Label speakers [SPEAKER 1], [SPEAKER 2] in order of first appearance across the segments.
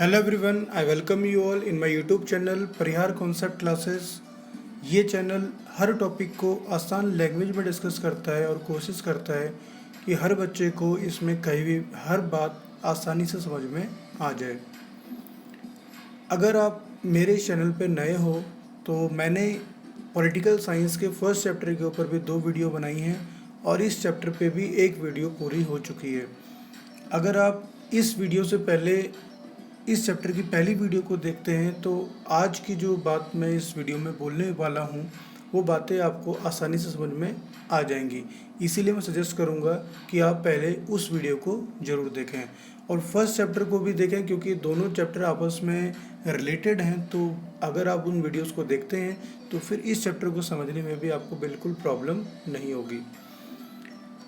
[SPEAKER 1] Hello everyone, I welcome you all in my YouTube channel Parihar concept classes. ये channel हर topic को आसान language में discuss करता है और कोशिश करता है कि हर बच्चे को इसमें कहीं भी हर बात आसानी से समझ में आ जाए। अगर आप मेरे इस चैनल पे नए हो तो मैंने पॉलिटिकल साइंस के फर्स्ट चैप्टर के ऊपर भी 2 वीडियो बनाई हैं और इस चैप्टर पे भी 1 वीडियो पूरी हो चुकी है। अगर आप इस वीडियो से पहले इस चैप्टर की पहली वीडियो को देखते हैं तो आज की जो बात मैं इस वीडियो में बोलने वाला हूँ वो बातें आपको आसानी से समझ में आ जाएंगी। इसीलिए मैं सजेस्ट करूँगा कि आप पहले उस वीडियो को ज़रूर देखें और फर्स्ट चैप्टर को भी देखें, क्योंकि दोनों चैप्टर आपस में रिलेटेड हैं। तो अगर आप उन वीडियोस को देखते हैं तो फिर इस चैप्टर को समझने में भी आपको बिल्कुल प्रॉब्लम नहीं होगी।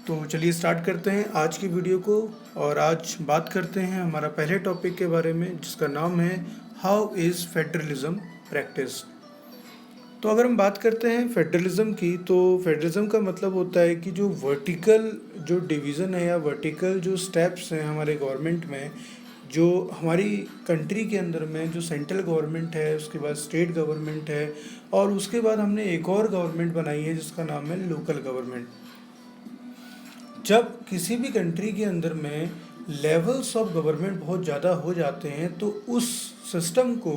[SPEAKER 1] तो चलिए स्टार्ट करते हैं आज की वीडियो को और आज बात करते हैं हमारा पहले टॉपिक के बारे में, जिसका नाम है हाउ इज़ फेडरलिज्म प्रैक्टिस। तो अगर हम बात करते हैं फेडरलिज्म की, तो फेडरलिज्म का मतलब होता है कि जो वर्टिकल जो डिवीज़न है या वर्टिकल जो स्टेप्स हैं हमारे गवर्नमेंट में, जो हमारी कंट्री के अंदर में जो सेंट्रल गवर्नमेंट है, उसके बाद स्टेट गवर्नमेंट है और उसके बाद हमने एक और गवर्नमेंट बनाई है जिसका नाम है लोकल गवर्नमेंट। जब किसी भी कंट्री के अंदर में लेवल्स ऑफ गवर्नमेंट बहुत ज़्यादा हो जाते हैं तो उस सिस्टम को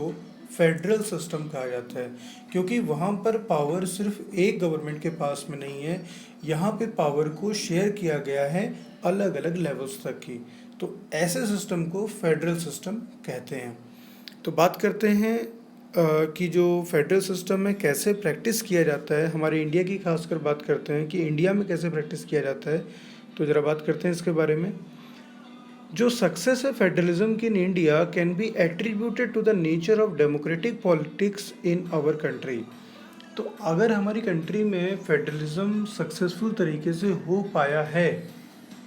[SPEAKER 1] फेडरल सिस्टम कहा जाता है, क्योंकि वहाँ पर पावर सिर्फ एक गवर्नमेंट के पास में नहीं है, यहाँ पे पावर को शेयर किया गया है अलग अलग लेवल्स तक की। तो ऐसे सिस्टम को फेडरल सिस्टम कहते हैं। तो बात करते हैं कि जो फेडरल सिस्टम में कैसे प्रैक्टिस किया जाता है। हमारे इंडिया की खासकर बात करते हैं कि इंडिया में कैसे प्रैक्टिस किया जाता है, तो ज़रा बात करते हैं इसके बारे में। जो सक्सेस है फेडरलिज्म की in India can be attributed to the nature of democratic politics in our country. तो अगर हमारी कंट्री में फेडरलिज्म सक्सेसफुल तरीके से हो पाया है,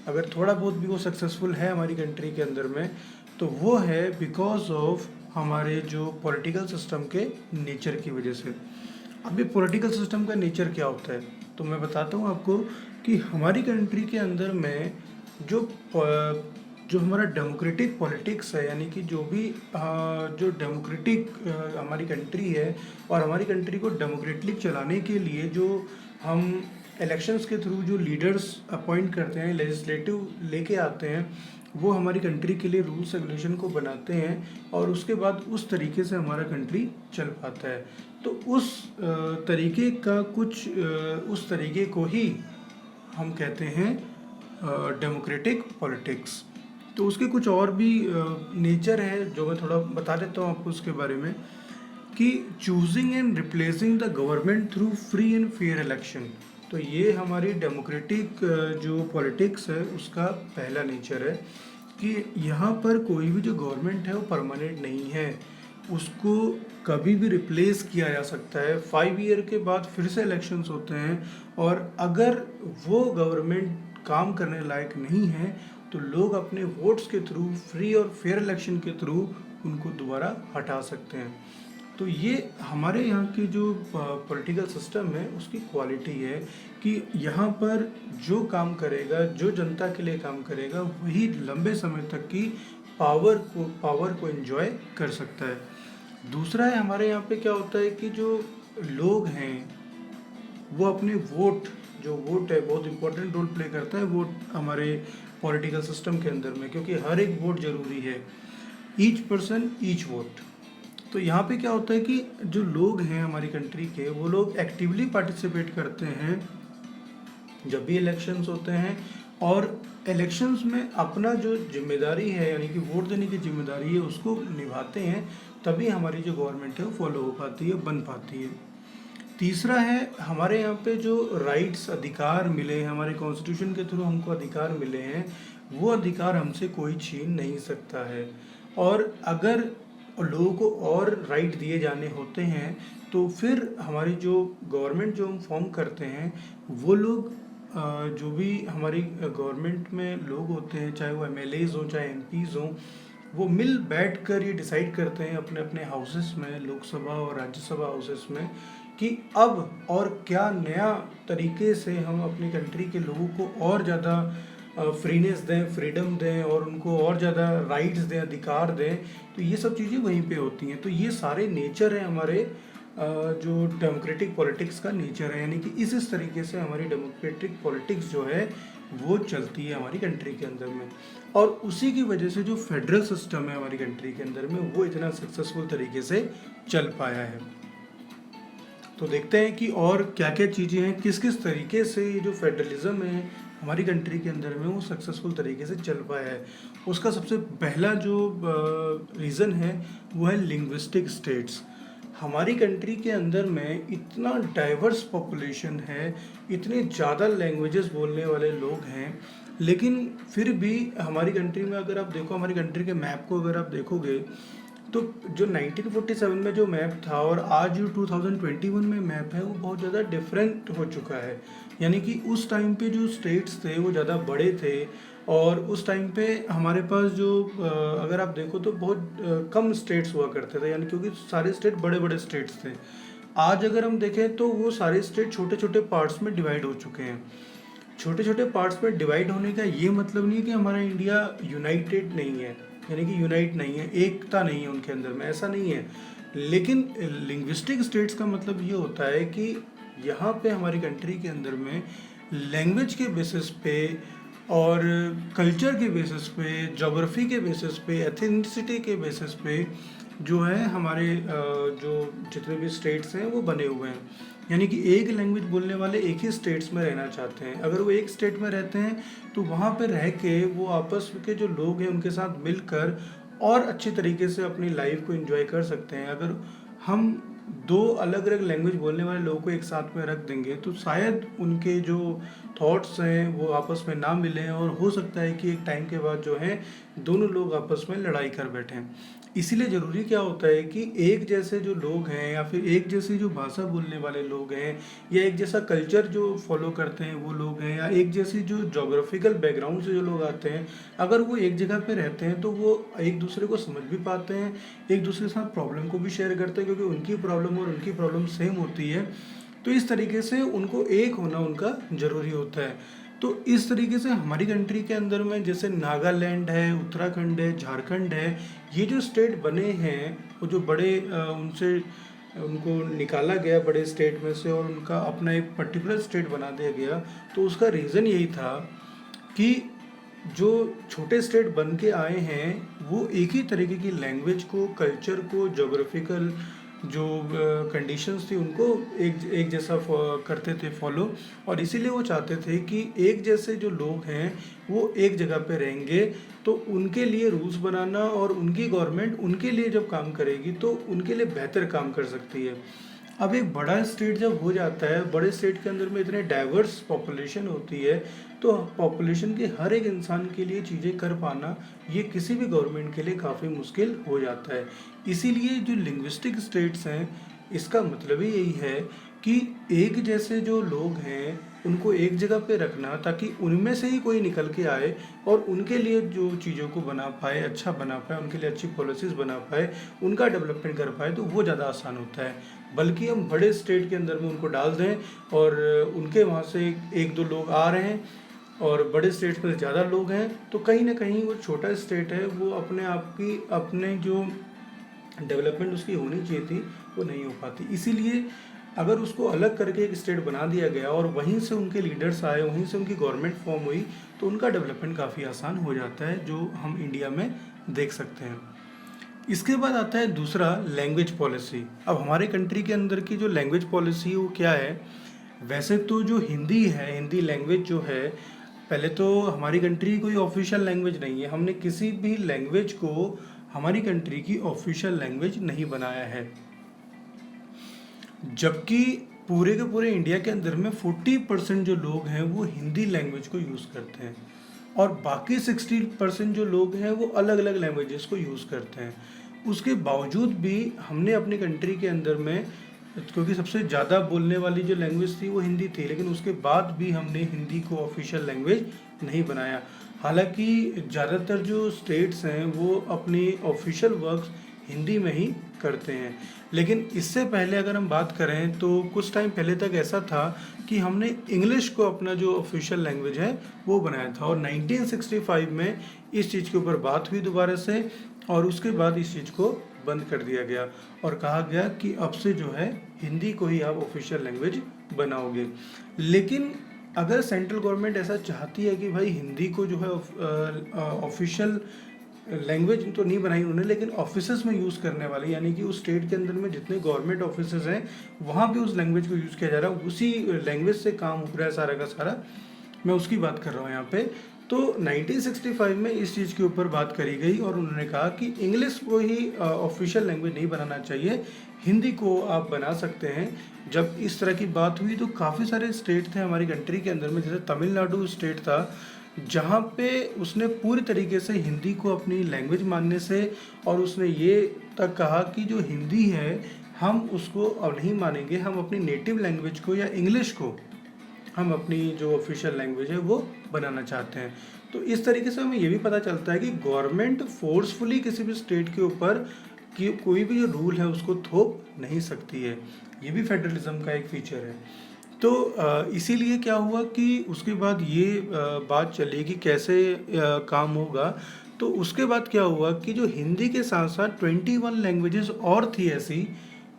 [SPEAKER 1] अगर थोड़ा बहुत भी वो सक्सेसफुल है हमारी कंट्री के अंदर में, तो वो है बिकॉज ऑफ हमारे जो पॉलिटिकल सिस्टम के नेचर की वजह से। अब ये पॉलिटिकल सिस्टम का नेचर क्या होता है, तो मैं बताता हूँ आपको कि हमारी कंट्री के अंदर में जो जो हमारा डेमोक्रेटिक पॉलिटिक्स है, यानी कि जो भी जो डेमोक्रेटिक हमारी कंट्री है और हमारी कंट्री को डेमोक्रेटिक चलाने के लिए जो हम इलेक्शंस के थ्रू जो लीडर्स अपॉइंट करते हैं, लेजिस्लेटिव लेके आते हैं, वो हमारी कंट्री के लिए रूल्स रेगुलेशन को बनाते हैं और उसके बाद उस तरीके से हमारा कंट्री चल पाता है। तो उस तरीके का कुछ उस तरीके को ही हम कहते हैं डेमोक्रेटिक पॉलिटिक्स। तो उसके कुछ और भी नेचर है जो मैं थोड़ा बता देता हूँ आपको उसके बारे में, कि choosing and replacing the government through free and fair election. तो ये हमारी डेमोक्रेटिक जो पॉलिटिक्स है उसका पहला नेचर है कि यहाँ पर कोई भी जो गवर्नमेंट है वो परमानेंट नहीं है, उसको कभी भी रिप्लेस किया जा सकता है। 5 ईयर के बाद फिर से इलेक्शंस होते हैं और अगर वो गवर्नमेंट काम करने लायक नहीं है तो लोग अपने वोट्स के थ्रू फ्री और फेयर इलेक्शन के थ्रू उनको दोबारा हटा सकते हैं। तो ये हमारे यहाँ की जो पॉलिटिकल सिस्टम है उसकी क्वालिटी है कि यहाँ पर जो काम करेगा, जो जनता के लिए काम करेगा, वही लंबे समय तक की पावर को एंजॉय कर सकता है। दूसरा है हमारे यहाँ पे क्या होता है कि जो लोग हैं वो अपने जो वोट है बहुत इंपॉर्टेंट रोल प्ले करता है वोट हमारे पॉलिटिकल सिस्टम के अंदर में, क्योंकि हर एक वोट जरूरी है। Each person each vote. तो यहाँ पे क्या होता है कि जो लोग हैं हमारी कंट्री के, वो लोग एक्टिवली पार्टिसिपेट करते हैं जब भी इलेक्शंस होते हैं और इलेक्शंस में अपना जो जिम्मेदारी है यानी कि वोट देने की जिम्मेदारी है उसको निभाते हैं, तभी हमारी जो गवर्नमेंट है वो फॉलो हो पाती है, बन पाती है। तीसरा है हमारे यहाँ पे जो राइट्स अधिकार मिले हैं, हमारे कॉन्स्टिट्यूशन के थ्रू हमको अधिकार मिले हैं, वो अधिकार हमसे कोई छीन नहीं सकता है। और अगर लोगों को और राइट दिए जाने होते हैं तो फिर हमारी जो गवर्नमेंट जो हम फॉर्म करते हैं वो लोग जो भी हमारी गवर्नमेंट में लोग होते हैं, चाहे वो एमएलएज हों चाहे एमपीज़ हों, वो मिल बैठ कर ये डिसाइड करते हैं अपने अपने हाउसेस में, लोकसभा और राज्यसभा हाउसेस में, कि अब और क्या नया तरीके से हम अपनी कंट्री के लोगों को और ज़्यादा फ्रीनेस दें, फ्रीडम दें और उनको और ज़्यादा राइट्स दें, अधिकार दें, तो ये सब चीज़ें वहीं पे होती हैं। तो ये सारे नेचर है हमारे जो डेमोक्रेटिक पॉलिटिक्स का नेचर है, यानी कि इस तरीके से हमारी डेमोक्रेटिक पॉलिटिक्स जो है वो चलती है हमारी कंट्री के अंदर में। और उसी की वजह से जो फेडरल सिस्टम है हमारी कंट्री के अंदर में वो इतना सक्सेसफुल तरीके से चल पाया है। तो देखते हैं कि और क्या क्या चीज़ें हैं, किस किस तरीके से ये जो फेडरलिज्म है हमारी कंट्री के अंदर में वो सक्सेसफुल तरीके से चल पाया है। उसका सबसे पहला जो रीज़न है वो है लिंग्विस्टिक स्टेट्स। हमारी कंट्री के अंदर में इतना डाइवर्स पॉपुलेशन है, इतने ज़्यादा लैंग्वेजेस बोलने वाले लोग हैं, लेकिन फिर भी हमारी कंट्री में अगर आप देखो, हमारी कंट्री के मैप को अगर आप देखोगे तो जो 1947 में जो मैप था और आज जो 2021 में मैप है वो बहुत ज़्यादा डिफरेंट हो चुका है। यानी कि उस टाइम पे जो स्टेट्स थे वो ज़्यादा बड़े थे और उस टाइम पे हमारे पास जो अगर आप देखो तो बहुत कम स्टेट्स हुआ करते थे, यानी क्योंकि सारे स्टेट बड़े बड़े स्टेट्स थे। आज अगर हम देखें तो वो सारे स्टेट छोटे छोटे पार्ट्स में डिवाइड हो चुके हैं। छोटे छोटे पार्ट्स में डिवाइड होने का ये मतलब नहीं है कि हमारा इंडिया यूनाइटेड नहीं है, यानी कि यूनाइट नहीं है, एकता नहीं है उनके अंदर में, ऐसा नहीं है। लेकिन लिंग्विस्टिक स्टेट्स का मतलब ये होता है कि यहाँ पे हमारी कंट्री के अंदर में लैंग्वेज के बेसिस पे और कल्चर के बेसिस पे, ज्योग्राफी के बेसिस पे, एथेनिसिटी के बेसिस पे जो है हमारे जो जितने भी स्टेट्स हैं वो बने हुए हैं। यानी कि एक लैंग्वेज बोलने वाले एक ही स्टेट्स में रहना चाहते हैं। अगर वो एक स्टेट में रहते हैं तो वहाँ पे रह के वो आपस के जो लोग हैं उनके साथ मिलकर और अच्छी तरीके से अपनी लाइफ को एंजॉय कर सकते हैं। अगर हम दो अलग अलग लैंग्वेज बोलने वाले लोगों को एक साथ में रख देंगे तो शायद उनके जो थॉट्स हैं वो आपस में ना मिलें और हो सकता है कि एक टाइम के बाद जो है दोनों लोग आपस में लड़ाई कर बैठें। इसीलिए ज़रूरी क्या होता है कि एक जैसे जो लोग हैं या फिर एक जैसी जो भाषा बोलने वाले लोग हैं या एक जैसा कल्चर जो फॉलो करते हैं वो लोग हैं या एक जैसी जो जोग्राफिकल बैकग्राउंड से जो लोग आते हैं, अगर वो एक जगह पे रहते हैं तो वो एक दूसरे को समझ भी पाते हैं, एक दूसरे के साथ प्रॉब्लम को भी शेयर करते हैं क्योंकि उनकी प्रॉब्लम और उनकी प्रॉब्लम सेम होती है। तो इस तरीके से उनको एक होना उनका ज़रूरी होता है। तो इस तरीके से हमारी कंट्री के अंदर में जैसे नागालैंड है, उत्तराखंड है, झारखंड है, ये जो स्टेट बने हैं वो जो बड़े उनसे उनको निकाला गया बड़े स्टेट में से और उनका अपना एक पर्टिकुलर स्टेट बना दिया गया। तो उसका रीज़न यही था कि जो छोटे स्टेट बन के आए हैं वो एक ही तरीके की लैंग्वेज को, कल्चर को, जोग्राफिकल जो कंडीशंस थी उनको एक जैसा करते थे फॉलो, और इसीलिए वो चाहते थे कि एक जैसे जो लोग हैं वो एक जगह पे रहेंगे तो उनके लिए रूल्स बनाना और उनकी गवर्नमेंट उनके लिए जब काम करेगी तो उनके लिए बेहतर काम कर सकती है। अब एक बड़ा स्टेट जब हो जाता है, बड़े स्टेट के अंदर में इतने डाइवर्स पॉपुलेशन होती है तो पॉपुलेशन के हर एक इंसान के लिए चीज़ें कर पाना ये किसी भी गवर्नमेंट के लिए काफ़ी मुश्किल हो जाता है। इसीलिए जो लिंग्विस्टिक स्टेट्स हैं इसका मतलब ही यही है कि एक जैसे जो लोग हैं उनको एक जगह पे रखना ताकि उनमें से ही कोई निकल के आए और उनके लिए जो चीज़ों को बना पाए, अच्छा बना पाए, उनके लिए अच्छी पॉलिसीज़ बना पाए, उनका डेवलपमेंट कर पाए, तो वो ज़्यादा आसान होता है। बल्कि हम बड़े स्टेट के अंदर में उनको डाल दें और उनके वहाँ से एक दो लोग आ रहे हैं और बड़े स्टेट्स में ज़्यादा लोग हैं तो कहीं ना कहीं वो छोटा स्टेट है वो अपने आप की अपने जो डेवलपमेंट उसकी होनी चाहिए थी वो नहीं हो पाती। इसीलिए अगर उसको अलग करके एक स्टेट बना दिया गया और वहीं से उनके लीडर्स आए, वहीं से उनकी गवर्नमेंट फॉर्म हुई तो उनका डेवलपमेंट काफ़ी आसान हो जाता है, जो हम इंडिया में देख सकते हैं। इसके बाद आता है दूसरा, लैंग्वेज पॉलिसी। अब हमारे कंट्री के अंदर की जो लैंग्वेज पॉलिसी है वो क्या है? वैसे तो जो हिंदी है, हिंदी लैंग्वेज जो है, पहले तो हमारी कंट्री की कोई ऑफिशियल लैंग्वेज नहीं है। हमने किसी भी लैंग्वेज को हमारी कंट्री की ऑफिशियल लैंग्वेज नहीं बनाया है, जबकि पूरे के पूरे इंडिया के अंदर में 40% जो लोग हैं वो हिंदी लैंग्वेज को यूज़ करते हैं और बाकी 60% जो लोग हैं वो अलग अलग लैंग्वेजेस को यूज़ करते हैं। उसके बावजूद भी हमने अपनी कंट्री के अंदर में, क्योंकि सबसे ज़्यादा बोलने वाली जो लैंग्वेज थी वो हिंदी थी, लेकिन उसके बाद भी हमने हिंदी को ऑफिशियल लैंग्वेज नहीं बनाया। हालांकि ज़्यादातर जो स्टेट्स हैं वो अपनी ऑफिशियल वर्क्स हिंदी में ही करते हैं। लेकिन इससे पहले अगर हम बात करें तो कुछ टाइम पहले तक ऐसा था कि हमने इंग्लिश को अपना जो ऑफिशियल लैंग्वेज है वो बनाया था, और 1965 में इस चीज़ के ऊपर बात हुई दोबारा से, और उसके बाद इस चीज़ को बंद कर दिया गया और कहा गया कि अब से जो है हिंदी को ही आप ऑफिशियल लैंग्वेज बनाओगे। लेकिन अगर सेंट्रल गवर्नमेंट ऐसा चाहती है कि भाई हिंदी को जो है ऑफिशियल लैंग्वेज तो नहीं बनाई उन्होंने, लेकिन ऑफिसेज में यूज़ करने वाले, यानी कि उस स्टेट के अंदर में जितने गवर्नमेंट ऑफिसेज हैं वहाँ पे उस लैंग्वेज को यूज़ किया जा रहा है, उसी लैंग्वेज से काम हो रहा है सारा का सारा, मैं उसकी बात कर रहा हूँ यहाँ पे। तो 1965 में इस चीज़ के ऊपर बात करी गई और उन्होंने कहा कि इंग्लिश को ही ऑफिशियल लैंग्वेज नहीं बनाना चाहिए, हिंदी को आप बना सकते हैं। जब इस तरह की बात हुई तो काफ़ी सारे स्टेट थे हमारी कंट्री के अंदर में, जैसे तमिलनाडु स्टेट था जहाँ पे उसने पूरी तरीके से हिंदी को अपनी लैंग्वेज मानने से, और उसने ये तक कहा कि जो हिंदी है हम उसको अब नहीं मानेंगे, हम अपनी नेटिव लैंग्वेज को या इंग्लिश को हम अपनी जो ऑफिशियल लैंग्वेज है वो बनाना चाहते हैं। तो इस तरीके से हमें ये भी पता चलता है कि गवर्नमेंट फोर्सफुली किसी भी स्टेट के ऊपर कि कोई भी जो रूल है उसको थोप नहीं सकती है, ये भी फेडरलिज्म का एक फीचर है। तो इसीलिए क्या हुआ कि उसके बाद ये बात चली कि कैसे काम होगा। तो उसके बाद क्या हुआ कि जो हिंदी के साथ साथ 21 लैंग्वेजेस और थी ऐसी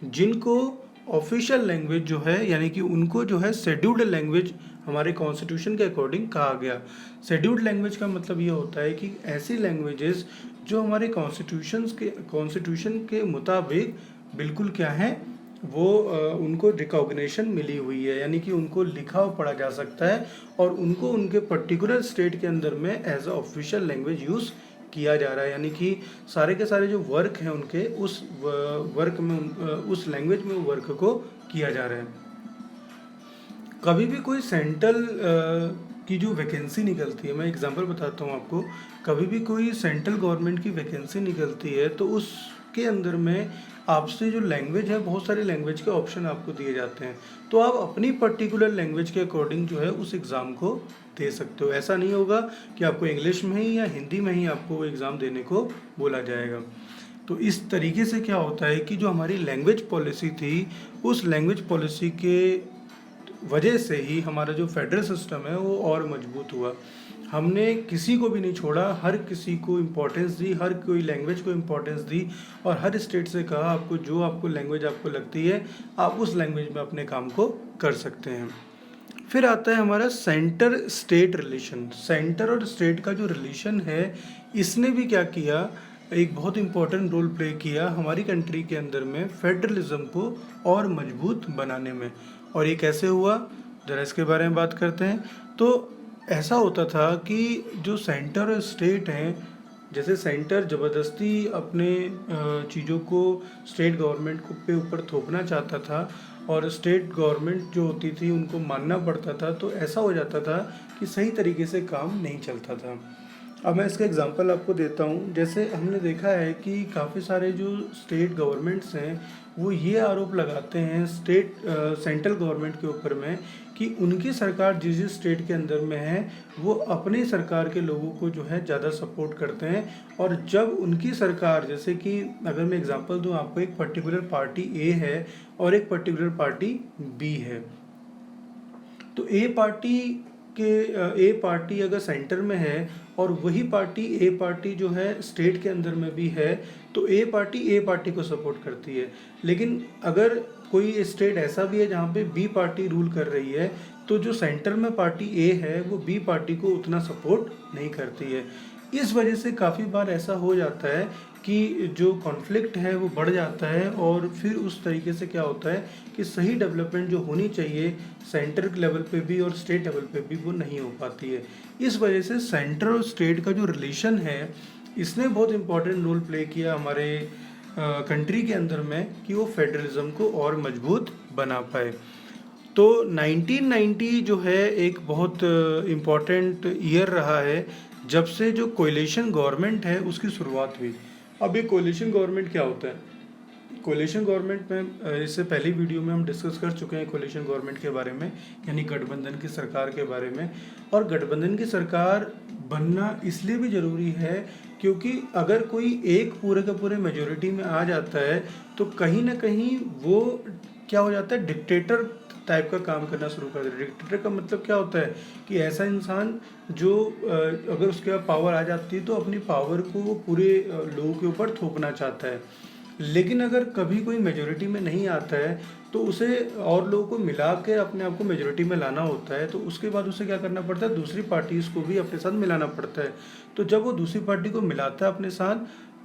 [SPEAKER 1] जिनको ऑफिशियल लैंग्वेज जो है, यानी कि उनको जो है शेड्यूल्ड लैंग्वेज हमारे कॉन्स्टिट्यूशन के अकॉर्डिंग कहा गया। शेड्यूल्ड लैंग्वेज का मतलब ये होता है कि ऐसी लैंग्वेजेस जो हमारे कॉन्स्टिट्यूशन के मुताबिक बिल्कुल क्या है वो उनको रिकॉग्निशन मिली हुई है, यानी कि उनको लिखा और पढ़ा जा सकता है और उनको उनके पर्टिकुलर स्टेट के अंदर में as a official language use किया जा रहा है, यानी कि सारे के सारे जो वर्क हैं उनके उस वर्क में उस लैंग्वेज में वर्क को किया जा रहा है। कभी भी कोई सेंट्रल की जो वैकेंसी निकलती है, मैं एग्जांपल बताता हूँ आपको, कभी भी कोई सेंट्रल गवर्नमेंट की वैकेंसी निकलती है तो उसके अंदर में आपसे जो लैंग्वेज है, बहुत सारे लैंग्वेज के ऑप्शन आपको दिए जाते हैं, तो आप अपनी पर्टिकुलर लैंग्वेज के अकॉर्डिंग जो है उस एग्ज़ाम को दे सकते हो। ऐसा नहीं होगा कि आपको इंग्लिश में ही या हिंदी में ही आपको वो एग्ज़ाम देने को बोला जाएगा। तो इस तरीके से क्या होता है कि जो हमारी लैंग्वेज पॉलिसी थी, उस लैंग्वेज पॉलिसी के वजह से ही हमारा जो फेडरल सिस्टम है वो और मजबूत हुआ। हमने किसी को भी नहीं छोड़ा, हर किसी को इम्पोर्टेंस दी, हर कोई लैंग्वेज को इम्पोर्टेंस दी, और हर स्टेट से कहा आपको जो आपको लैंग्वेज आपको लगती है आप उस लैंग्वेज में अपने काम को कर सकते हैं। फिर आता है हमारा सेंटर स्टेट रिलेशन। सेंटर और स्टेट का जो रिलेशन है, इसने भी क्या किया, एक बहुत इम्पोर्टेंट रोल प्ले किया हमारी कंट्री के अंदर में फेडरलिज्म को और मजबूत बनाने में। और ये कैसे हुआ, ज़रा इसके बारे में बात करते हैं। तो ऐसा होता था कि जो सेंटर और स्टेट हैं, जैसे सेंटर ज़बरदस्ती अपने चीज़ों को स्टेट गवर्नमेंट को पे ऊपर थोपना चाहता था और स्टेट गवर्नमेंट जो होती थी उनको मानना पड़ता था, तो ऐसा हो जाता था कि सही तरीके से काम नहीं चलता था। अब मैं इसका एग्जांपल आपको देता हूँ। जैसे हमने देखा है कि काफ़ी सारे जो स्टेट गवर्नमेंट्स हैं वो ये आरोप लगाते हैं सेंट्रल गवर्नमेंट के ऊपर में कि उनकी सरकार जिस जिस स्टेट के अंदर में है वो अपनी सरकार के लोगों को जो है ज़्यादा सपोर्ट करते हैं, और जब उनकी सरकार, जैसे कि अगर मैं एग्जांपल दूं आपको, एक पर्टिकुलर पार्टी ए है और एक पर्टिकुलर पार्टी बी है, तो ए पार्टी अगर सेंटर में है और वही पार्टी ए पार्टी जो है स्टेट के अंदर में भी है, तो ए पार्टी को सपोर्ट करती है। लेकिन अगर कोई स्टेट ऐसा भी है जहाँ पे बी पार्टी रूल कर रही है, तो जो सेंटर में पार्टी ए है वो बी पार्टी को उतना सपोर्ट नहीं करती है। इस वजह से काफ़ी बार ऐसा हो जाता है कि जो कॉन्फ्लिक्ट है वो बढ़ जाता है, और फिर उस तरीके से क्या होता है कि सही डेवलपमेंट जो होनी चाहिए सेंटर लेवल पे भी और स्टेट लेवल पे भी वो नहीं हो पाती है। इस वजह से सेंटर और स्टेट का जो रिलेशन है इसने बहुत इम्पोर्टेंट रोल प्ले किया हमारे कंट्री के अंदर में कि वो फेडरलिज्म को और मजबूत बना पाए। तो 1990 जो है एक बहुत इम्पॉर्टेंट ईयर रहा है जब से जो कोएलिशन गवर्नमेंट है उसकी शुरुआत हुई। अब ये कोएलिशन गवर्नमेंट क्या होता है, कोलिशन गवर्नमेंट में इससे पहली वीडियो में हम डिस्कस कर चुके हैं कोलिशन गवर्नमेंट के बारे में, यानी गठबंधन की सरकार के बारे में। और गठबंधन की सरकार बनना इसलिए भी ज़रूरी है क्योंकि अगर कोई एक पूरे का पूरे मेजोरिटी में आ जाता है तो कहीं ना कहीं वो क्या हो जाता है, डिक्टेटर टाइप का काम करना शुरू कर देता है। डिक्टेटर का मतलब क्या होता है कि ऐसा इंसान जो अगर उसके पास पावर आ जाती है तो अपनी पावर को वो पूरे लोगों के ऊपर थोपना चाहता है। लेकिन अगर कभी कोई मेजोरिटी में नहीं आता है तो उसे और लोगों को मिला के अपने आप को मेजोरिटी में लाना होता है। तो उसके बाद उसे क्या करना पड़ता है, दूसरी पार्टीज़ को भी अपने साथ मिलाना पड़ता है। तो जब वो दूसरी पार्टी को मिलाता है अपने साथ,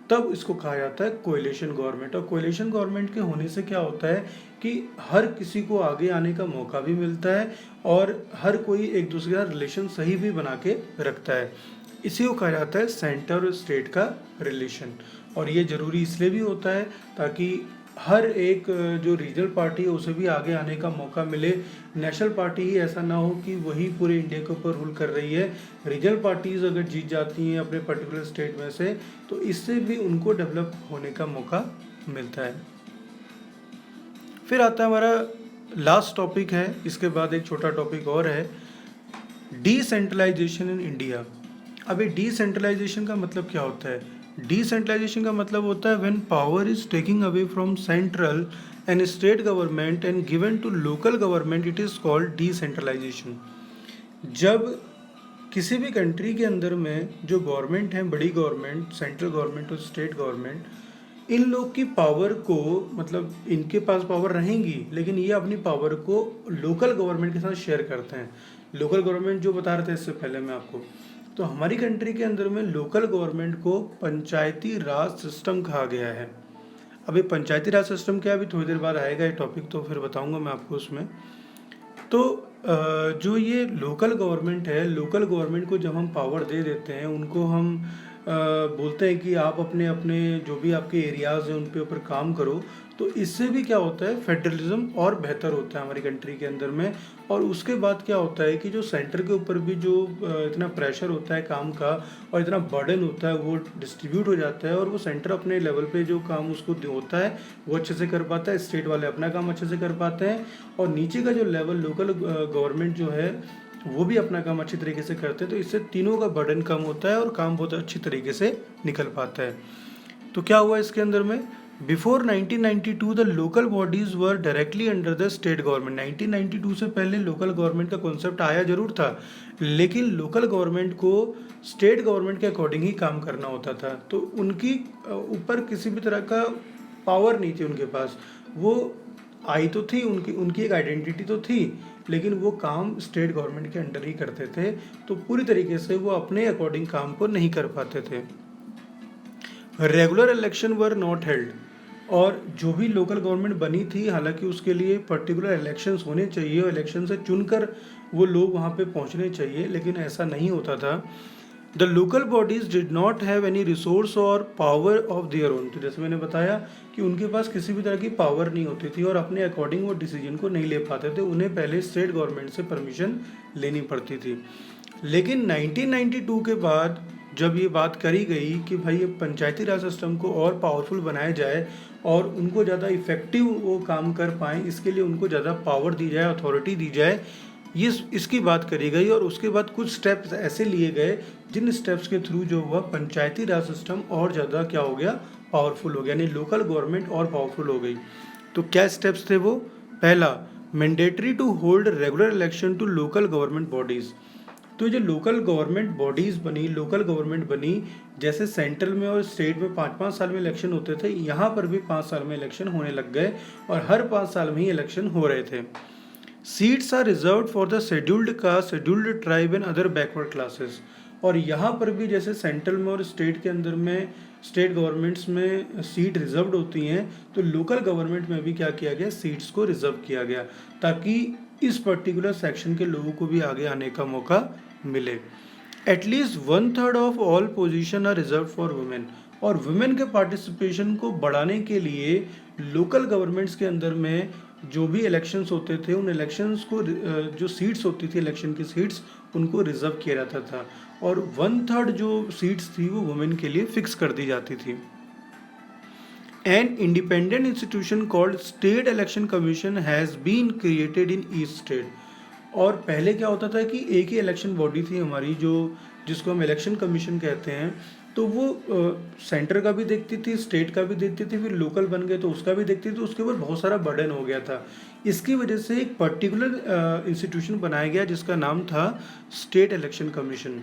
[SPEAKER 1] तब इसको कहा जाता है कोएलिशन गवर्नमेंट। और कोएलिशन गवर्नमेंट के होने से क्या होता है कि हर किसी को आगे आने का मौका भी मिलता है और हर कोई एक दूसरे का रिलेशन सही भी बना के रखता है। इसी को कहा जाता है सेंटर और स्टेट का रिलेशन। और ये ज़रूरी इसलिए भी होता है ताकि हर एक जो रीजनल पार्टी है उसे भी आगे आने का मौका मिले। नेशनल पार्टी ही ऐसा ना हो कि वही पूरे इंडिया के ऊपर रूल कर रही है। रीजनल पार्टीज़ अगर जीत जाती हैं अपने पर्टिकुलर स्टेट में से तो इससे भी उनको डेवलप होने का मौका मिलता है। फिर आता है हमारा लास्ट टॉपिक है, इसके बाद एक छोटा टॉपिक और है, डिसेंट्रलाइजेशन इन इंडिया। अभी डिसेंट्रलाइजेशन का मतलब क्या होता है? डिसेंट्रलाइजेशन का मतलब होता है when power is taking away from central and state government and given to local government, it is called decentralisation. जब किसी भी कंट्री के अंदर में जो गवर्नमेंट है, बड़ी गवर्नमेंट, सेंट्रल गवर्नमेंट और स्टेट गवर्नमेंट, इन लोग की पावर को, मतलब इनके पास पावर रहेंगी लेकिन ये अपनी पावर को लोकल गवर्नमेंट के साथ शेयर करते हैं। लोकल गवर्नमेंट जो बता रहे थे इससे पहले मैं आपको, तो हमारी कंट्री के अंदर में लोकल गवर्नमेंट को पंचायती राज सिस्टम कहा गया है। अभी पंचायती राज सिस्टम क्या है, अभी थोड़ी देर बाद आएगा ये टॉपिक, तो फिर बताऊंगा मैं आपको उसमें। तो जो ये लोकल गवर्नमेंट है, लोकल गवर्नमेंट को जब हम पावर दे देते हैं, उनको हम बोलते हैं कि आप अपने अपने जो भी आपके एरियाज़ हैं उन पे ऊपर काम करो, तो इससे भी क्या होता है, फेडरलिज्म और बेहतर होता है हमारी कंट्री के अंदर में। और उसके बाद क्या होता है कि जो सेंटर के ऊपर भी जो इतना प्रेशर होता है काम का और इतना बर्डन होता है वो डिस्ट्रीब्यूट हो जाता है और वो सेंटर अपने लेवल पे जो काम उसको होता है वो अच्छे से कर पाता है, स्टेट वाले अपना काम अच्छे से कर पाते हैं और नीचे का जो लेवल लोकल गवर्नमेंट जो है वो भी अपना काम अच्छी तरीके से करते हैं। तो इससे तीनों का बर्डन कम होता है और काम बहुत अच्छी तरीके से निकल पाता है। तो क्या हुआ इसके अंदर में, before 1992 the local bodies were directly under the state government. 1992 से पहले लोकल गवर्नमेंट का कॉन्सेप्ट आया जरूर था, लेकिन लोकल गवर्नमेंट को स्टेट गवर्नमेंट के अकॉर्डिंग ही काम करना होता था। तो उनकी ऊपर किसी भी तरह का पावर नहीं थी उनके पास। वो आई तो थी, उनकी एक आइडेंटिटी तो थी, लेकिन वो काम स्टेट गवर्नमेंट के अंडर ही करते थे। तो पूरी तरीके से वो अपने अकॉर्डिंग काम को नहीं कर पाते थे। Regular election were not held. और जो भी लोकल गवर्नमेंट बनी थी, हालांकि उसके लिए पर्टिकुलर इलेक्शंस होने चाहिए और इलेक्शन से चुनकर वो लोग वहाँ पे पहुँचने चाहिए, लेकिन ऐसा नहीं होता था। The local bodies did not have any resource और पावर ऑफ देयर ओन। तो जैसे मैंने बताया कि उनके पास किसी भी तरह की पावर नहीं होती थी और अपने अकॉर्डिंग वो डिसीजन को नहीं ले पाते थे, उन्हें पहले स्टेट गवर्नमेंट से परमिशन लेनी पड़ती थी। लेकिन 1992 के बाद जब ये बात करी गई कि भाई ये पंचायती राज सिस्टम को और पावरफुल बनाया जाए और उनको ज़्यादा इफेक्टिव वो काम कर पाएँ, इसके लिए उनको ज़्यादा पावर दी जाए, अथॉरिटी दी जाए, ये इसकी बात करी गई। और उसके बाद कुछ स्टेप्स ऐसे लिए गए जिन स्टेप्स के थ्रू जो हुआ पंचायती राज सिस्टम और ज़्यादा क्या हो गया, पावरफुल हो गया, यानी लोकल गवर्नमेंट और पावरफुल हो गई। तो क्या स्टेप्स थे वो? पहला, mandatory to hold regular election to local government bodies. तो जो लोकल गवर्नमेंट बॉडीज़ बनी, लोकल गवर्नमेंट बनी, जैसे सेंट्रल में और स्टेट में 5-5 साल में इलेक्शन होते थे, यहाँ पर भी 5 साल में इलेक्शन होने लग गए और हर 5 साल में ही इलेक्शन हो रहे थे। Seats are reserved for the scheduled caste, scheduled tribe and other backward classes. और यहाँ पर भी जैसे सेंट्रल में और स्टेट के अंदर में, स्टेट गवर्नमेंट्स में सीट रिजर्व्ड होती हैं, तो लोकल गवर्नमेंट में भी क्या किया गया, सीट्स को रिजर्व किया गया ताकि इस पर्टिकुलर सेक्शन के लोगों को भी आगे आने का मौका मिले। At least 1/3 of all position are reserve for women. और वुमेन के पार्टिसिपेशन को बढ़ाने के लिए लोकल गवर्नमेंट्स के अंदर में जो भी इलेक्शंस होते थे, उन इलेक्शंस को जो सीट्स होती थी, इलेक्शन की सीट्स, उनको रिजर्व किया जाता था और 1/3 जो सीट्स थी वो वुमेन के लिए फिक्स कर दी जाती थी। An independent institution called State Election Commission has been created in each state. और पहले क्या होता था कि एक ही इलेक्शन बॉडी थी हमारी, जो जिसको हम इलेक्शन कमीशन कहते हैं, तो वो सेंटर का भी देखती थी, स्टेट का भी देखती थी, फिर लोकल बन गए तो उसका भी देखती थी, तो उसके ऊपर बहुत सारा बर्डन हो गया था। इसकी वजह से एक पर्टिकुलर इंस्टीट्यूशन बनाया गया जिसका नाम था स्टेट इलेक्शन कमीशन।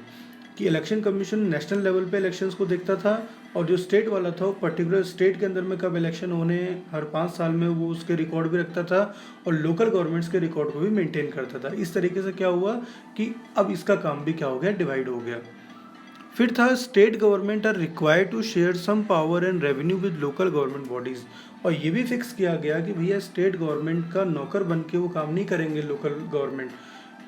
[SPEAKER 1] कि इलेक्शन कमीशन नेशनल लेवल पे इलेक्शंस को देखता था, और जो स्टेट वाला था वो पर्टिकुलर स्टेट के अंदर में कब इलेक्शन होने हर 5 साल में वो उसके रिकॉर्ड भी रखता था, और लोकल गवर्नमेंट्स के रिकॉर्ड को भी मेंटेन करता था। इस तरीके से क्या हुआ कि अब इसका काम भी क्या हो गया, डिवाइड हो गया। फिर था state government are required to share some power and revenue with local government bodies. और ये भी फिक्स किया गया कि भैया स्टेट गवर्नमेंट का नौकर बन के वो काम नहीं करेंगे लोकल गवर्नमेंट,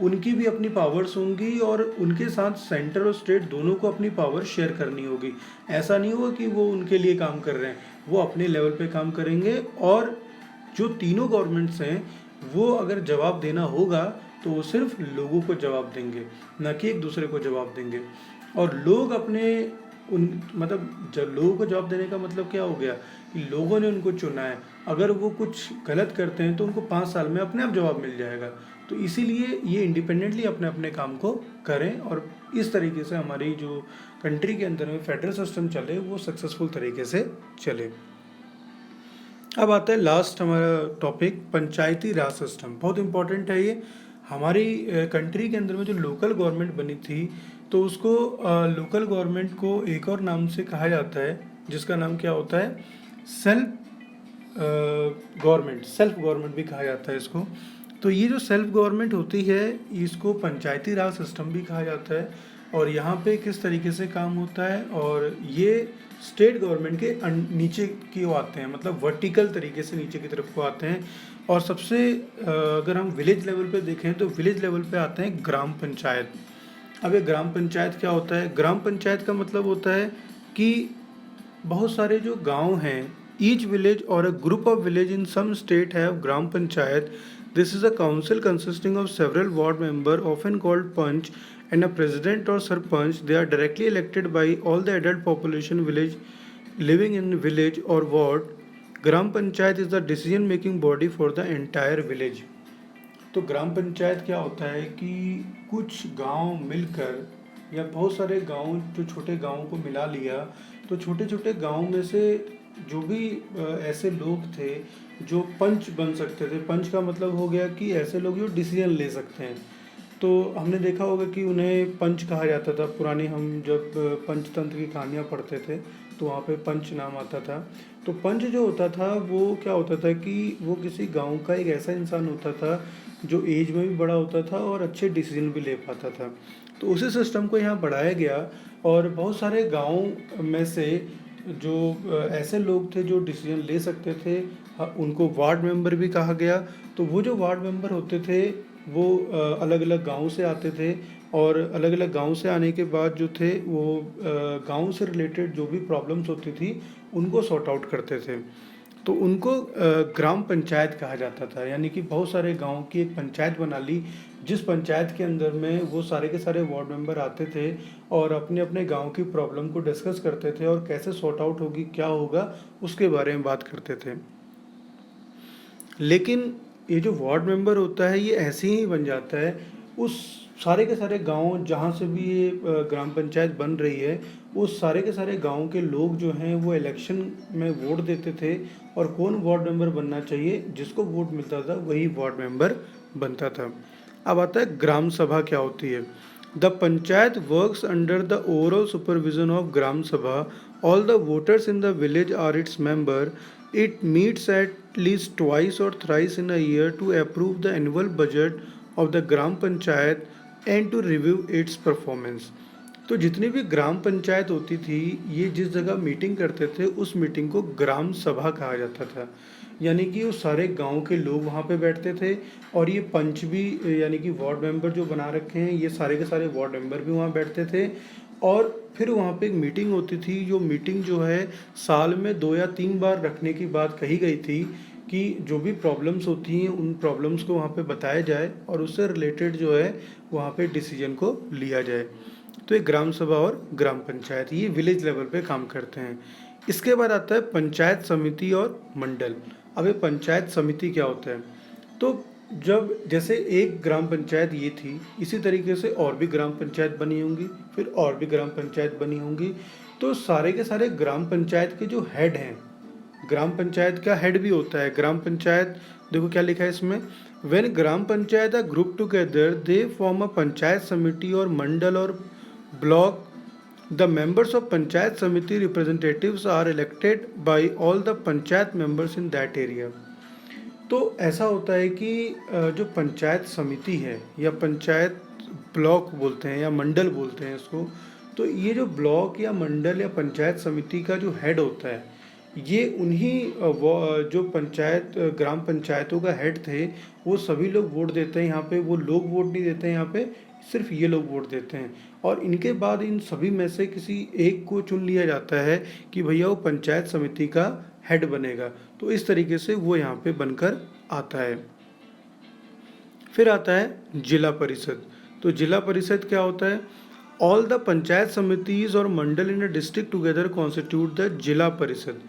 [SPEAKER 1] उनकी भी अपनी पावर्स होंगी, और उनके साथ सेंटर और स्टेट दोनों को अपनी पावर शेयर करनी होगी। ऐसा नहीं होगा कि वो उनके लिए काम कर रहे हैं, वो अपने लेवल पे काम करेंगे, और जो तीनों गवर्नमेंट्स हैं वो अगर जवाब देना होगा तो वो सिर्फ लोगों को जवाब देंगे, ना कि एक दूसरे को जवाब देंगे। और लोग अपने उन मतलब जब लोगों को जवाब देने का मतलब क्या हो गया कि लोगों ने उनको चुना है, अगर वो कुछ गलत करते हैं तो उनको 5 साल में अपने आप जवाब मिल जाएगा। तो इसीलिए ये इंडिपेंडेंटली अपने अपने काम को करें, और इस तरीके से हमारी जो कंट्री के अंदर में फेडरल सिस्टम चले वो सक्सेसफुल तरीके से चले। अब आता है लास्ट हमारा टॉपिक, पंचायती राज सिस्टम। बहुत इंपॉर्टेंट है ये। हमारी कंट्री के अंदर में जो लोकल गवर्नमेंट बनी थी, तो उसको लोकल गवर्नमेंट को एक और नाम से कहा जाता है, जिसका नाम क्या होता है, सेल्फ गवर्नमेंट भी कहा जाता है इसको। तो ये जो सेल्फ गवर्नमेंट होती है इसको पंचायती राज सिस्टम भी कहा जाता है। और यहाँ पे किस तरीके से काम होता है, और ये स्टेट गवर्नमेंट के नीचे की ओर आते हैं, मतलब वर्टिकल तरीके से नीचे की तरफ को आते हैं। और सबसे अगर हम विलेज लेवल पे देखें तो विलेज लेवल पे आते हैं ग्राम पंचायत। अब ये ग्राम पंचायत क्या होता है? ग्राम पंचायत का मतलब होता है कि बहुत सारे जो गांव हैं, ईच विलेज और a group of village in some state have gram panchayat. This is a council consisting of several ward member often called panch and a president or sarpanch. They are directly elected by all the adult population village living in village or ward. Gram Panchayat is the decision making body for the entire village. तो ग्राम पंचायत क्या होता है कि कुछ गांव मिलकर, या बहुत सारे गांव जो छोटे गांवों को मिला लिया, तो छोटे छोटे गांव में से जो भी ऐसे लोग थे जो पंच बन सकते थे। पंच का मतलब हो गया कि ऐसे लोग जो डिसीजन ले सकते हैं। तो हमने देखा होगा कि उन्हें पंच कहा जाता था। पुरानी हम जब पंचतंत्र की कहानियाँ पढ़ते थे तो वहाँ पे पंच नाम आता था। तो पंच जो होता था वो क्या होता था कि वो किसी गांव का एक ऐसा इंसान होता था जो एज में भी बड़ा होता था और अच्छे डिसीजन भी ले पाता था। तो उसी सिस्टम को यहाँ बढ़ाया गया, और बहुत सारे गाँव में से जो ऐसे लोग थे जो डिसीजन ले सकते थे, उनको वार्ड मेंबर भी कहा गया। तो वो जो वार्ड मेंबर होते थे वो अलग अलग गांव से आते थे, और अलग अलग गांव से आने के बाद जो थे वो गांव से रिलेटेड जो भी प्रॉब्लम्स होती थी उनको सॉर्ट आउट करते थे। तो उनको ग्राम पंचायत कहा जाता था। यानी कि बहुत सारे गांव की एक पंचायत बना ली, जिस पंचायत के अंदर में वो सारे के सारे वार्ड मेंबर आते थे और अपने अपने गांव की प्रॉब्लम को डिस्कस करते थे, और कैसे सॉर्ट आउट होगी, क्या होगा, उसके बारे में बात करते थे। लेकिन ये जो वार्ड मेंबर होता है ये ऐसे ही बन जाता है, उस सारे के सारे गांव जहाँ से भी ये ग्राम पंचायत बन रही है, उस सारे के सारे गांव के लोग जो हैं वो इलेक्शन में वोट देते थे, और कौन वार्ड मेंबर बनना चाहिए, जिसको वोट मिलता था वही वार्ड मेंबर बनता था। अब आता है ग्राम सभा क्या होती है। The panchayat works under the overall supervision of gram sabha. All the voters in the village are its member. It meets at least twice or thrice in a year to approve the annual budget of the Gram Panchayat and to review its performance. तो जितनी भी ग्राम पंचायत होती थी, ये जिस जगह meeting करते थे उस मीटिंग को ग्राम सभा कहा जाता था। यानी कि वो सारे गांव के लोग वहाँ पे बैठते थे, और ये पंच भी यानी कि वार्ड मेंबर जो बना रखे हैं ये सारे के सारे वार्ड मेंबर भी वहाँ बैठते थे। और फिर वहाँ पे एक मीटिंग होती थी, जो मीटिंग जो है साल में 2 या 3 बार रखने की बात कही गई थी, कि जो भी प्रॉब्लम्स होती हैं उन प्रॉब्लम्स को वहाँ पे बताया जाए और उससे रिलेटेड जो है वहाँ पे डिसीजन को लिया जाए। तो ये ग्राम सभा और ग्राम पंचायत ये विलेज लेवल पे काम करते हैं। इसके बाद आता है पंचायत समिति और मंडल। अब ये पंचायत समिति क्या होता है? तो जब जैसे एक ग्राम पंचायत ये थी, इसी तरीके से और भी ग्राम पंचायत बनी होंगी, फिर और भी ग्राम पंचायत बनी होंगी। तो सारे के सारे ग्राम पंचायत के जो हेड हैं, ग्राम पंचायत का हेड भी होता है। ग्राम पंचायत, देखो क्या लिखा है इसमें, when gram panchayat are group together they form a panchayat samiti और मंडल और block. The members of panchayat samiti representatives are elected by all the panchayat members in that area. तो ऐसा होता है कि जो पंचायत समिति है या पंचायत ब्लॉक बोलते हैं या मंडल बोलते हैं इसको, तो ये जो ब्लॉक या मंडल या पंचायत समिति का जो हेड होता है, ये उन्हीं जो पंचायत ग्राम पंचायतों का हेड थे, वो सभी लोग वोट देते हैं यहाँ पे। वो लोग वोट नहीं देते हैं यहाँ पे, सिर्फ ये लोग वोट देते हैं। और इनके बाद इन सभी में से किसी एक को चुन लिया जाता है कि भैया वो पंचायत समिति का हेड बनेगा। तो इस तरीके से वो यहाँ पे बनकर आता है। फिर आता है जिला परिषद। तो जिला परिषद क्या होता है? ऑल द पंचायत समितिज और mandal in a district together constitute the zila parishad.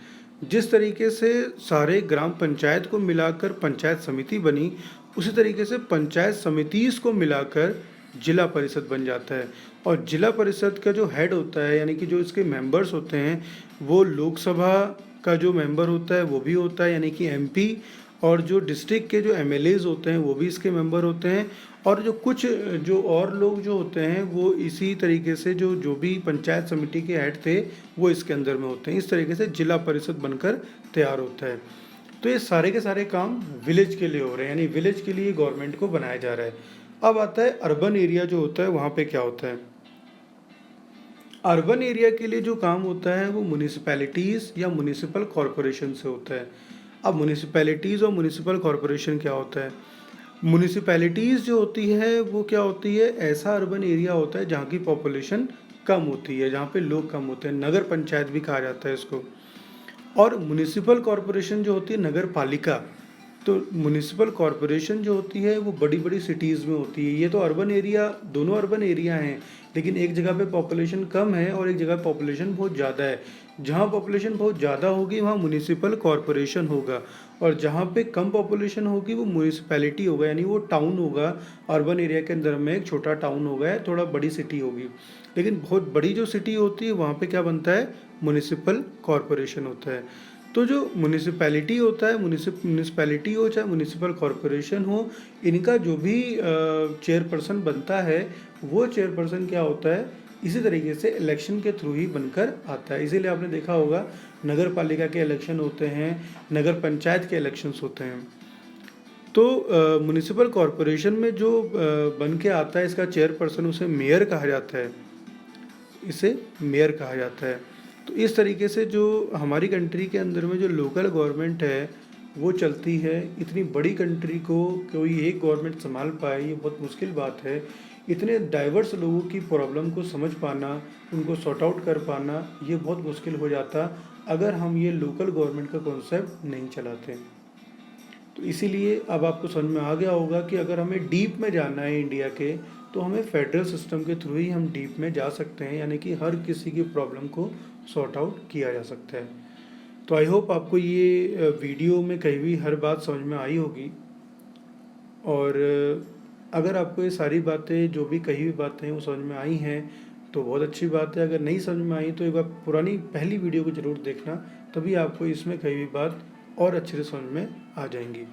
[SPEAKER 1] जिस तरीके से सारे ग्राम पंचायत को मिलाकर पंचायत समिति बनी, उसी तरीके से पंचायत समितिज को मिलाकर जिला परिषद बन जाता है। और जिला परिषद का जो हेड होता है, यानी कि जो इसके मेंबर्स होते हैं, वो लोकसभा का जो मेंबर होता है वो भी होता है, यानी कि एमपी। और जो डिस्ट्रिक्ट के जो एमएलएज होते हैं वो भी इसके मेंबर होते हैं। और जो कुछ जो और लोग जो होते हैं वो इसी तरीके से जो भी पंचायत समिति के हेड थे वो इसके अंदर में होते हैं। इस तरीके से जिला परिषद बनकर तैयार होता है। तो ये सारे के सारे काम विलेज के लिए हो रहे हैं, यानी विलेज के लिए गवर्नमेंट को बनाया जा रहा है। अब आता है अर्बन एरिया जो होता है, वहाँ पे क्या होता है? अर्बन एरिया के लिए जो काम होता है वो म्यूनिसिपैलिटीज़ या म्यूनिसिपल कॉरपोरेशन से होता है। अब म्यूनिसिपैलिटीज़ और म्यूनिसिपल कॉरपोरेशन क्या होता है? म्यूनिसिपैलिटीज़ जो होती है वो क्या होती है? ऐसा अर्बन एरिया होता है जहाँ की पॉपुलेशन कम होती है, जहाँ पे लोग कम होते हैं। नगर पंचायत भी कहा जाता है इसको। और म्यूनिसिपल कॉरपोरेशन जो होती है, नगर पालिका। तो म्यूनिसिपल कॉरपोरेशन जो होती है वो बड़ी बड़ी सिटीज़ में होती है। ये तो अर्बन एरिया, दोनों अर्बन एरिया हैं, लेकिन एक जगह पे पॉपुलेशन कम है और एक जगह पॉपुलेशन बहुत ज़्यादा है। जहाँ पॉपुलेशन बहुत ज़्यादा होगी वहाँ म्यूनिसिपल कॉरपोरेशन होगा, और जहाँ पे कम पॉपुलेशन होगी वो म्यूनिसिपैलिटी होगा, यानी वो टाउन होगा। अर्बन एरिया के अंदर में एक छोटा टाउन होगा, या थोड़ा बड़ी सिटी होगी। लेकिन बहुत बड़ी जो सिटी होती है वहाँ पे क्या बनता है? म्यूनिसिपल कॉरपोरेशन होता है। तो जो म्यूनिसिपैलिटी होता है, म्यूनिसिपैलिटी हो चाहे म्यूनिसिपल कॉरपोरेशन हो, इनका जो भी चेयरपर्सन बनता है, वो चेयरपर्सन क्या होता है? इसी तरीके से इलेक्शन के थ्रू ही बनकर आता है। इसीलिए आपने देखा होगा नगर पालिका के इलेक्शन होते हैं, नगर पंचायत के इलेक्शंस होते हैं। तो म्यूनिसिपल कॉरपोरेशन में जो बन के आता है, इसका चेयरपर्सन, उसे मेयर कहा जाता है। इसे मेयर कहा जाता है। तो इस तरीके से जो हमारी कंट्री के अंदर में जो लोकल गवर्नमेंट है वो चलती है। इतनी बड़ी कंट्री को कोई एक गवर्नमेंट संभाल पाए, ये बहुत मुश्किल बात है। इतने डाइवर्स लोगों की प्रॉब्लम को समझ पाना, उनको सॉर्ट आउट कर पाना, ये बहुत मुश्किल हो जाता अगर हम ये लोकल गवर्नमेंट का कॉन्सेप्ट नहीं चलाते। तो इसीलिए अब आपको समझ में आ गया होगा कि अगर हमें डीप में जानना है इंडिया के, तो हमें फेडरल सिस्टम के थ्रू ही हम डीप में जा सकते हैं, यानी कि हर किसी की प्रॉब्लम को सॉर्ट आउट किया जा सकता है। तो आई होप आपको ये वीडियो में कही हुई हर बात समझ में आई होगी। और अगर आपको ये सारी बातें, जो भी कही हुई बातें वो समझ में आई हैं तो बहुत अच्छी बात है। अगर नहीं समझ में आई तो एक बार पुरानी पहली वीडियो को ज़रूर देखना, तभी आपको इसमें कही हुई बात और अच्छे से समझ में आ जाएंगी।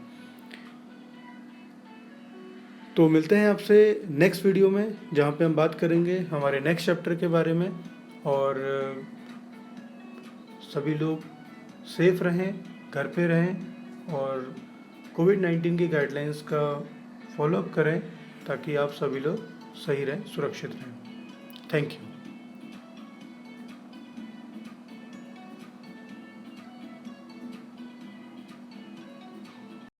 [SPEAKER 1] तो मिलते हैं आपसे नेक्स्ट वीडियो में, जहाँ पे हम बात करेंगे हमारे नेक्स्ट चैप्टर के बारे में। और सभी लोग सेफ रहें, घर पे रहें, और कोविड-19 की गाइडलाइंस का फॉलोअप करें, ताकि आप सभी लोग सही रहें, सुरक्षित रहें। Thank you.